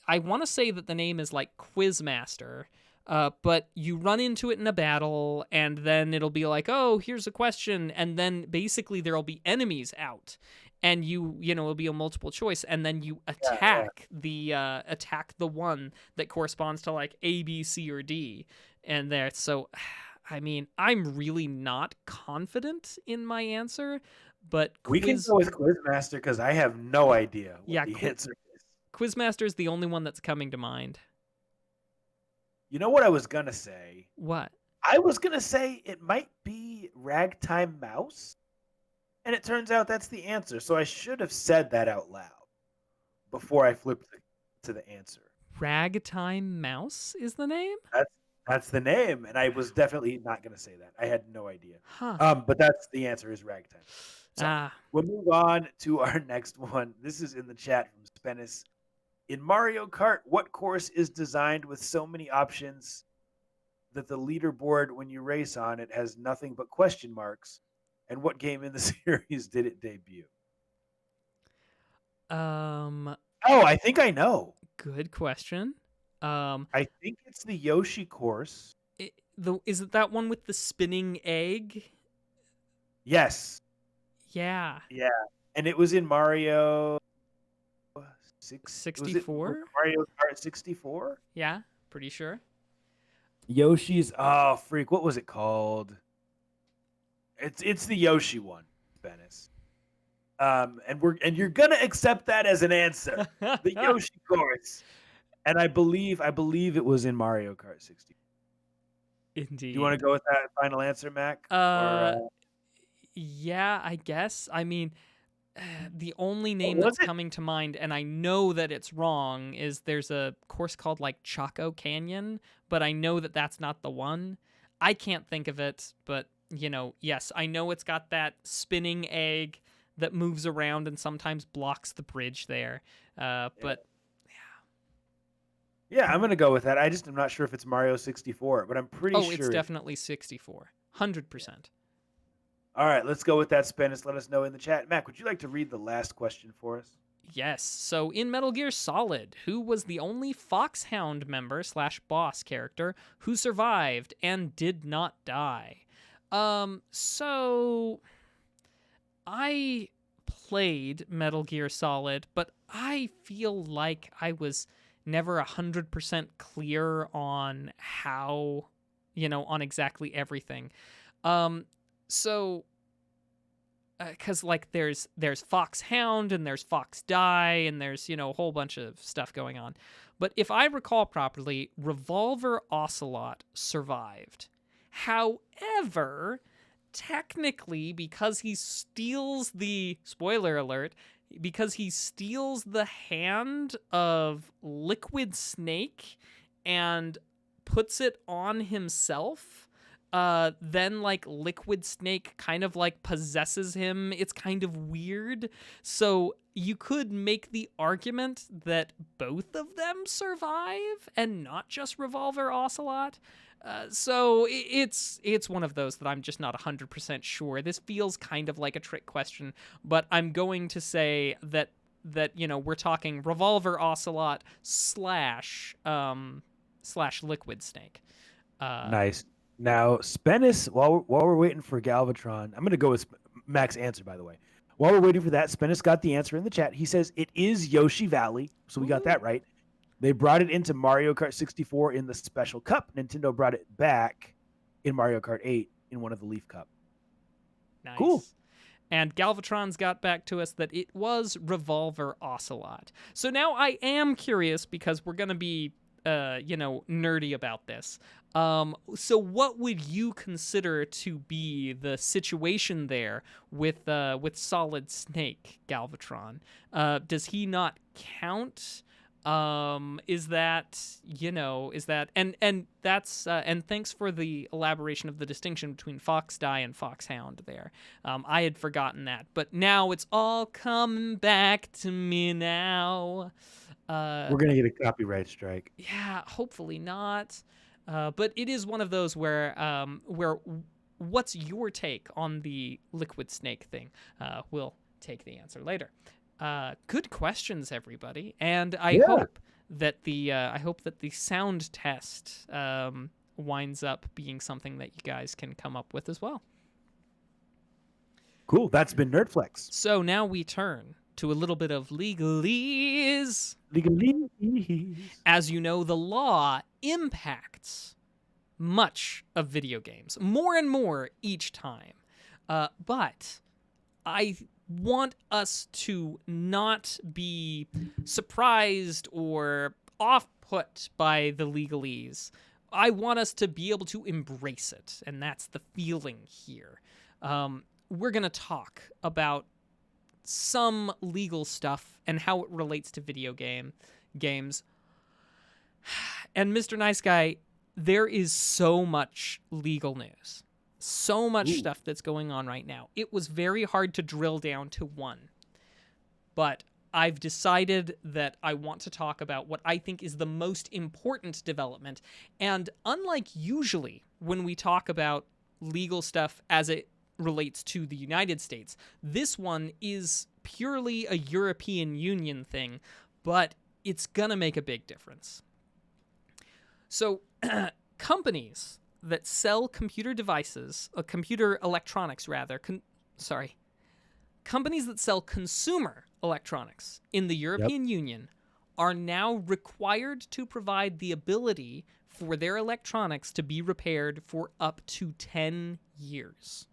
I want to say that the name is like Quizmaster. But you run into it in a battle, and then it'll be like, oh, here's a question, and then basically there'll be enemies out, and it'll be a multiple choice, and then you attack the one that corresponds to like A, B, C, or D, and there. So, I mean, I'm really not confident in my answer, but We can go with Quizmaster because I have no idea what the answer is. Quizmaster is the only one that's coming to mind. You know what I was going to say? What? I was going to say it might be Ragtime Mouse, and it turns out that's the answer. So I should have said that out loud before I flipped to the answer. Ragtime Mouse is the name? That's the name, and I was definitely not going to say that. I had no idea. Huh. But that's the answer is Ragtime. So we'll move on to our next one. This is in the chat from Spennis. In Mario Kart, what course is designed with so many options that the leaderboard, when you race on it, has nothing but question marks? And what game in the series did it debut? Oh, I think I know. Good question. I think it's the Yoshi course. Is it that one with the spinning egg? Yes. Yeah. Yeah. And it was in Mario 64? Mario Kart 64? Yeah, pretty sure. Yoshi's freak, what was it called? It's the Yoshi one, Bennis. And you're gonna accept that as an answer. The Yoshi course. And I believe it was in Mario Kart 64. Indeed. Do you want to go with that final answer, Mac? Yeah, I guess. I mean, the only name that's coming to mind, and I know that it's wrong, is there's a course called like Chaco Canyon, but I know that that's not the one. I can't think of it, but yes, I know it's got that spinning egg that moves around and sometimes blocks the bridge there. But yeah, I'm gonna go with that. I just am not sure if it's Mario 64, but I'm pretty sure. It's definitely 64, 100%. All right, let's go with that, Spennis. Let us know in the chat. Mac, would you like to read the last question for us? Yes. So in Metal Gear Solid, who was the only Foxhound member / boss character who survived and did not die? So I played Metal Gear Solid, but I feel like I was never 100% clear on how, on exactly everything. So, because like there's Foxhound and there's Fox Die and there's a whole bunch of stuff going on, but if I recall properly, Revolver Ocelot survived. However, technically, because he steals the spoiler alert, because he steals the hand of Liquid Snake and puts it on himself. Then like Liquid Snake kind of like possesses him. It's kind of weird. So you could make the argument that both of them survive and not just Revolver Ocelot. So it's one of those that I'm just not 100% sure. This feels kind of like a trick question, but I'm going to say that we're talking Revolver Ocelot slash Liquid Snake. Nice. Now, Spennis, while we're waiting for Galvatron, I'm going to go with Mac's answer, by the way. While we're waiting for that, Spennis got the answer in the chat. He says it is Yoshi Valley. So we got that right. They brought it into Mario Kart 64 in the Special Cup. Nintendo brought it back in Mario Kart 8 in one of the Leaf Cup. Nice. Cool. And Galvatron's got back to us that it was Revolver Ocelot. So now I am curious, because we're going to be, nerdy about this. So what would you consider to be the situation there with Solid Snake, Galvatron? Does he not count? Is that and that's and thanks for the elaboration of the distinction between Foxdie and Foxhound there. I had forgotten that, but now it's all coming back to me now. We're gonna get a copyright strike. Yeah, hopefully not. But it is one of those where what's your take on the Liquid Snake thing? We'll take the answer later. Good questions, everybody, and I hope that the sound test winds up being something that you guys can come up with as well. Cool. That's been Nerdflex. So now we turn to a little bit of legalese. Legalese. As you know, the law impacts much of video games, more and more each time. But I want us to not be surprised or off-put by the legalese. I want us to be able to embrace it, and that's the feeling here. We're going to talk about some legal stuff and how it relates to video games. And Mr. Nice Guy, there is so much legal news. So much stuff that's going on right now. It was very hard to drill down to one. But I've decided that I want to talk about what I think is the most important development. And unlike usually when we talk about legal stuff as it relates to the United States, this one is purely a European Union thing, but it's gonna make a big difference. So, companies that sell computer devices, computer electronics rather, companies that sell consumer electronics in the European Union are now required to provide the ability for their electronics to be repaired for up to 10 years.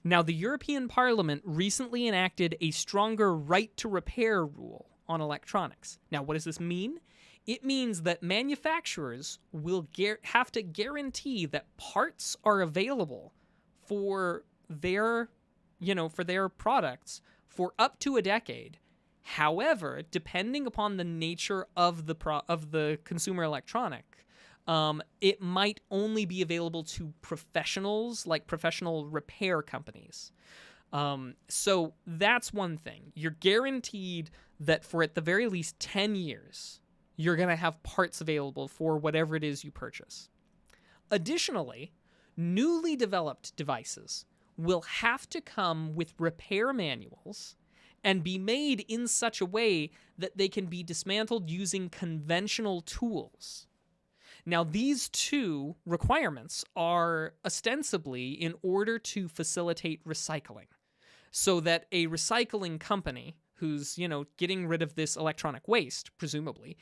Now, the European Parliament recently enacted a stronger right to repair rule on electronics. Now, what does this mean? It means that manufacturers will have to guarantee that parts are available for their products for up to a decade. However, depending upon the nature of the consumer electronic, it might only be available to professionals, like professional repair companies. So that's one thing. You're guaranteed that for at the very least 10 years, you're going to have parts available for whatever it is you purchase. Additionally, newly developed devices will have to come with repair manuals and be made in such a way that they can be dismantled using conventional tools. Now, these two requirements are ostensibly in order to facilitate recycling, so that a recycling company who's, getting rid of this electronic waste, presumably,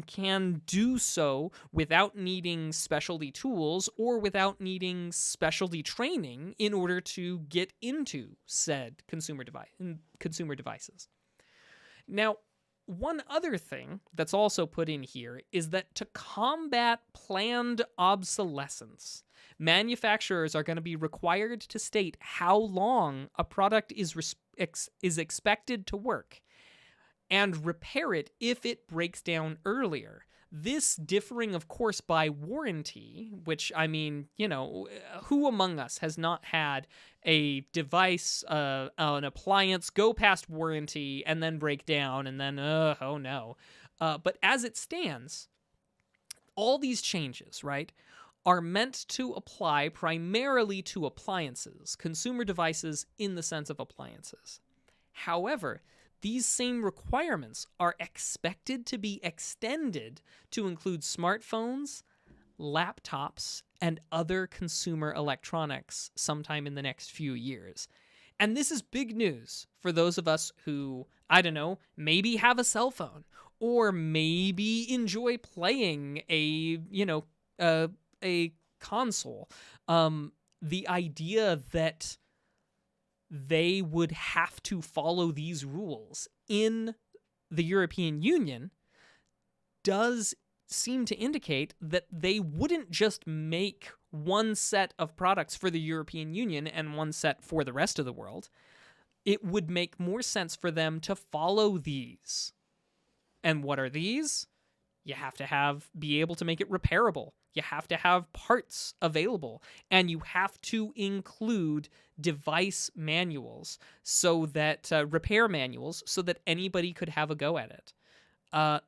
can do so without needing specialty tools or without needing specialty training in order to get into said consumer devices. Now, one other thing that's also put in here is that to combat planned obsolescence, manufacturers are going to be required to state how long a product is expected to work and repair it if it breaks down earlier. This differing, of course, by warranty, which, I mean, who among us has not had a device, an appliance go past warranty and then break down and then, oh no. But as it stands, all these changes, right, are meant to apply primarily to appliances, consumer devices in the sense of appliances. However, these same requirements are expected to be extended to include smartphones, laptops, and other consumer electronics sometime in the next few years. And this is big news for those of us who, I don't know, maybe have a cell phone or maybe enjoy playing a console. The idea that they would have to follow these rules in the European Union does seem to indicate that they wouldn't just make one set of products for the European Union and one set for the rest of the world. It would make more sense for them to follow these. And what are these? You have to be able to make it repairable. You have to have parts available, and you have to include device manuals so that repair manuals so that anybody could have a go at it.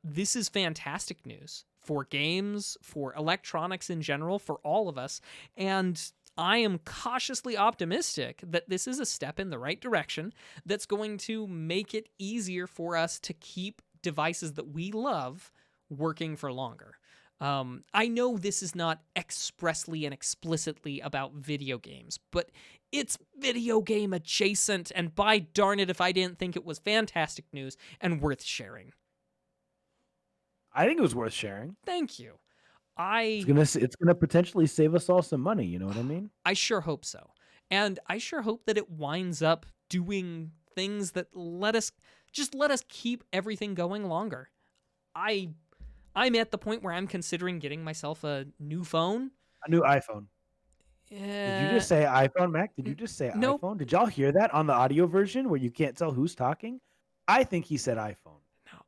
This is fantastic news for games, for electronics in general, for all of us, and I am cautiously optimistic that this is a step in the right direction that's going to make it easier for us to keep devices that we love working for longer. I know this is not expressly and explicitly about video games, but it's video game adjacent, and by darn it if I didn't think it was fantastic news and worth sharing. I think it was worth sharing. Thank you. It's gonna potentially save us all some money. You know what I mean? I sure hope so. And I sure hope that it winds up doing things that let us keep everything going longer. I'm at the point where I'm considering getting myself a new phone. A new iPhone. Did you just say iPhone, Mac? Did you just say nope. iPhone? Did y'all hear that on the audio version where you can't tell who's talking? I think he said iPhone.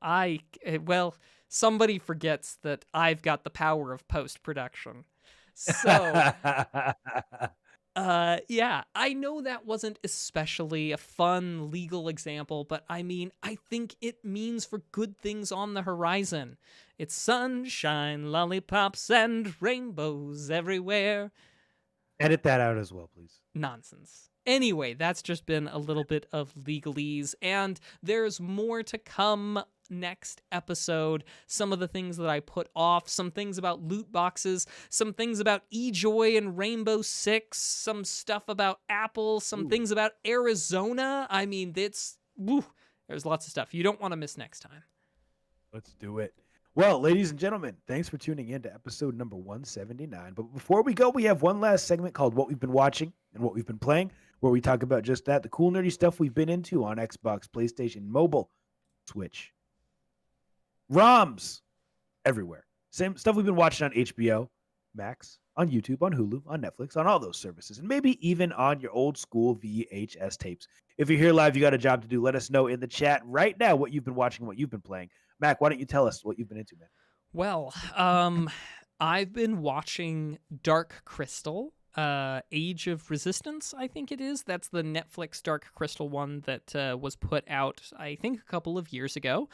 No, somebody forgets that I've got the power of post-production. So, yeah, I know that wasn't especially a fun legal example, but I mean, I think it means for good things on the horizon. It's sunshine, lollipops, and rainbows everywhere. Edit that out as well, please. Nonsense. Anyway, that's just been a little bit of legalese, and there's more to come next episode. Some of the things that I put off, some things about loot boxes, some things about eJoy and Rainbow Six, some stuff about Apple, some things about Arizona. I mean, there's lots of stuff you don't want to miss next time. Let's do it. Well, ladies and gentlemen, thanks for tuning in to episode number 179. But before we go, we have one last segment called What We've Been Watching and What We've Been Playing, where we talk about just that, the cool, nerdy stuff we've been into on Xbox, PlayStation, mobile, Switch, ROMs, everywhere. Same stuff we've been watching on HBO Max, on YouTube, on Hulu, on Netflix, on all those services, and maybe even on your old school VHS tapes. If you're here live, you got a job to do. Let us know in the chat right now what you've been watching, what you've been playing. Mac, why don't you tell us what you've been into, man? Well, I've been watching Dark Crystal, Age of Resistance, I think it is. That's the Netflix Dark Crystal one that was put out, I think, a couple of years ago.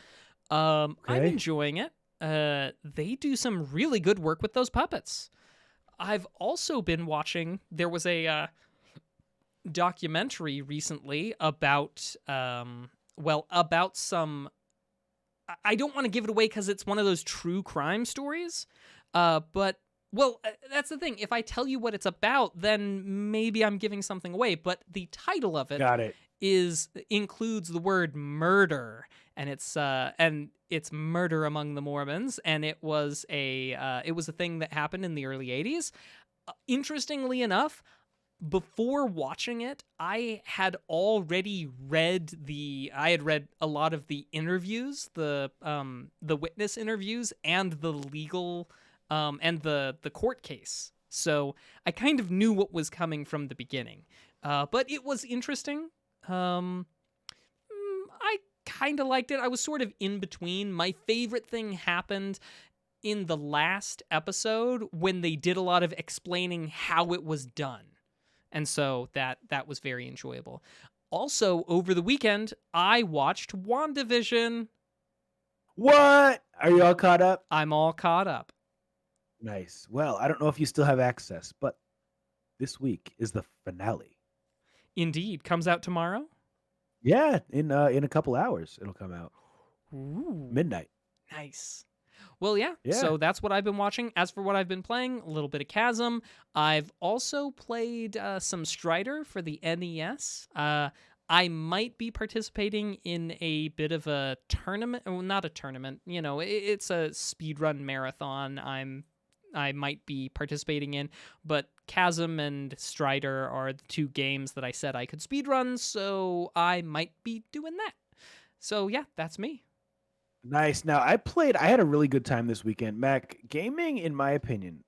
I'm enjoying it. They do some really good work with those puppets. I've also been watching, there was a documentary recently about some, I don't want to give it away because it's one of those true crime stories, but that's the thing. If I tell you what it's about, then maybe I'm giving something away, but the title of it, includes the word murder, and it's Murder Among the Mormons, and it was a thing that happened in the early 80s. Interestingly enough, before watching it, I had already read a lot of the interviews, the witness interviews, and the legal and the court case. So I kind of knew what was coming from the beginning. But it was interesting. I kind of liked it. I was sort of in between. My favorite thing happened in the last episode when they did a lot of explaining how it was done. And so that was very enjoyable. Also, over the weekend, I watched WandaVision. What? Are you all caught up? I'm all caught up. Nice. Well, I don't know if you still have access, but this week is the finale. Indeed. Comes out tomorrow? Yeah, in a couple hours it'll come out. Ooh. Midnight. Nice. Well, yeah, Yeah. so that's what I've been watching. As for what I've been playing, a little bit of Chasm. I've also played some Strider for the NES. I might be participating in a bit of a tournament. Well, not a tournament. It's a speedrun marathon. I might be participating in, but Chasm and Strider are the two games that I said I could speedrun, so I might be doing that. So yeah, that's me. Nice. Now I had a really good time this weekend. Mac, gaming, in my opinion,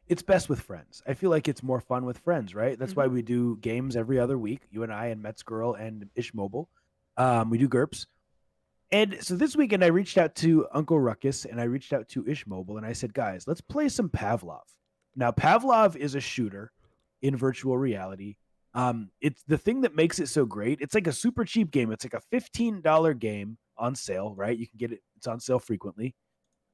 it's best with friends. I feel like it's more fun with friends, right? That's hmm why we do games every other week. You and I and Mets Girl and Ish Mobile. We do GURPS. And so this weekend I reached out to Uncle Ruckus and I reached out to Ish Mobile and I said, guys, let's play some Pavlov. Now, Pavlov is a shooter in virtual reality. It's the thing that makes it so great. It's like a super cheap game. It's like a $15 game on sale, right? You can get it, it's on sale frequently.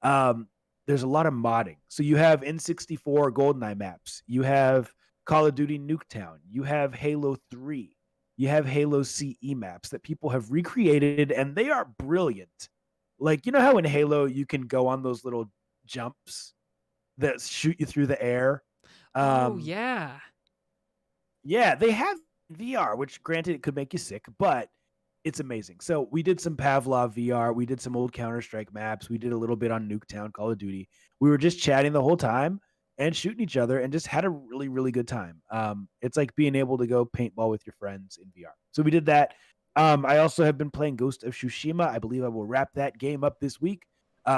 Um, there's a lot of modding. So you have N64 GoldenEye maps, you have Call of Duty Nuketown, you have Halo 3, you have Halo CE maps that people have recreated, and they are brilliant. Like, you know how in Halo you can go on those little jumps that shoot you through the air? Oh, Um, yeah. yeah, they have VR, which granted it could make you sick, but it's amazing. So we did some Pavlov VR, we did some old Counter-Strike maps, we did a little bit on Nuketown, Call of Duty. We were just chatting the whole time and shooting each other and just had a really, really good time. It's like being able to go paintball with your friends in VR. So we did that. I also have been playing Ghost of Tsushima. I believe I will wrap that game up this week.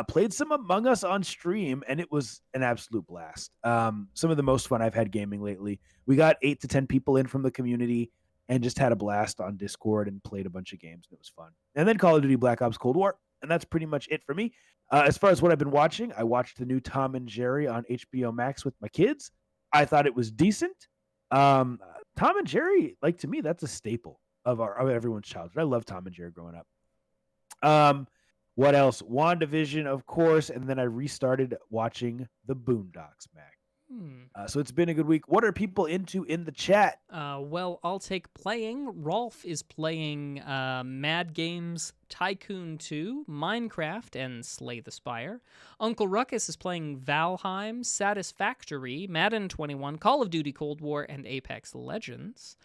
Played some Among Us on stream, and it was an absolute blast. Some of the most fun I've had gaming lately. We got 8 to 10 people in from the community and just had a blast on Discord and played a bunch of games, and it was fun. And then Call of Duty Black Ops Cold War, and that's pretty much it for me. As far as what I've been watching, I watched the new Tom and Jerry on HBO Max with my kids. I thought it was decent. Um, Tom and Jerry, like to me, that's a staple of everyone's childhood. I love Tom and Jerry growing up. Um, what else? WandaVision, of course, and then I restarted watching the Boondocks, Mac. Hmm. So it's been a good week. What are people into in the chat? Well, I'll take playing. Rolf is playing Mad Games Tycoon 2, Minecraft, and Slay the Spire. Uncle Ruckus is playing Valheim, Satisfactory, Madden 21, Call of Duty Cold War, and Apex Legends.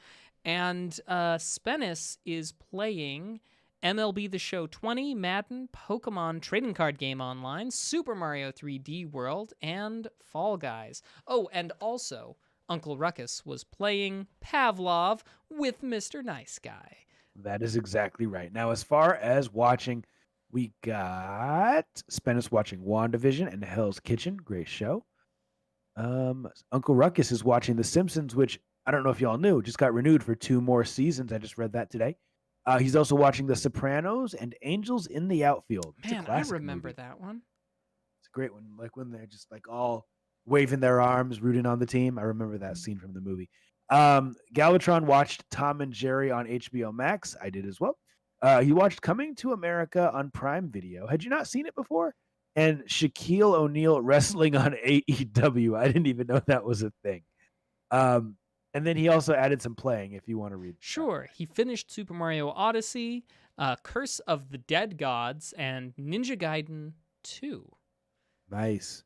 And Spennis is playing MLB The Show 20, Madden, Pokemon Trading Card Game Online, Super Mario 3D World, and Fall Guys. Oh, and also, Uncle Ruckus was playing Pavlov with Mr. Nice Guy. That is exactly right. Now, as far as watching, we got Spennis watching WandaVision and Hell's Kitchen. Great show. Uncle Ruckus is watching The Simpsons, which I don't know if y'all knew, just got renewed for 2 more seasons. I just read that today. He's also watching The Sopranos and Angels in the Outfield. It's a Man, I classic remember movie. that one. It's a great one. Like when they're just like all waving their arms, rooting on the team. I remember that scene from the movie. Galvatron watched Tom and Jerry on HBO Max. I did as well. He watched Coming to America on Prime Video. Had you not seen it before? And Shaquille O'Neal wrestling on AEW. I didn't even know that was a thing. Um, and then he also added some playing if you want to read. Sure, he finished Super Mario Odyssey, Curse of the Dead Gods, and Ninja Gaiden 2. Nice.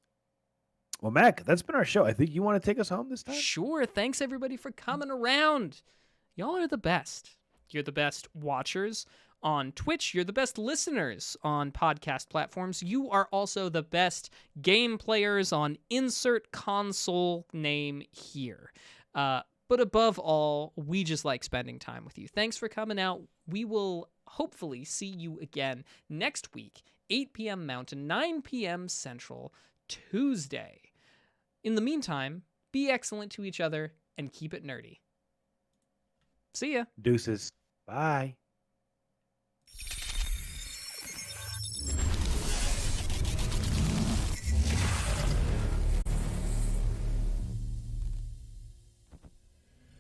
Well, Mac, that's been our show. I think you want to take us home this time? Sure, thanks everybody for coming around. Y'all are the best. You're the best watchers on Twitch. You're the best listeners on podcast platforms. You are also the best game players on insert console name here. But above all, we just like spending time with you. Thanks for coming out. We will hopefully see you again next week, 8 p.m. Mountain, 9 p.m. Central, Tuesday. In the meantime, be excellent to each other and keep it nerdy. See ya. Deuces. Bye.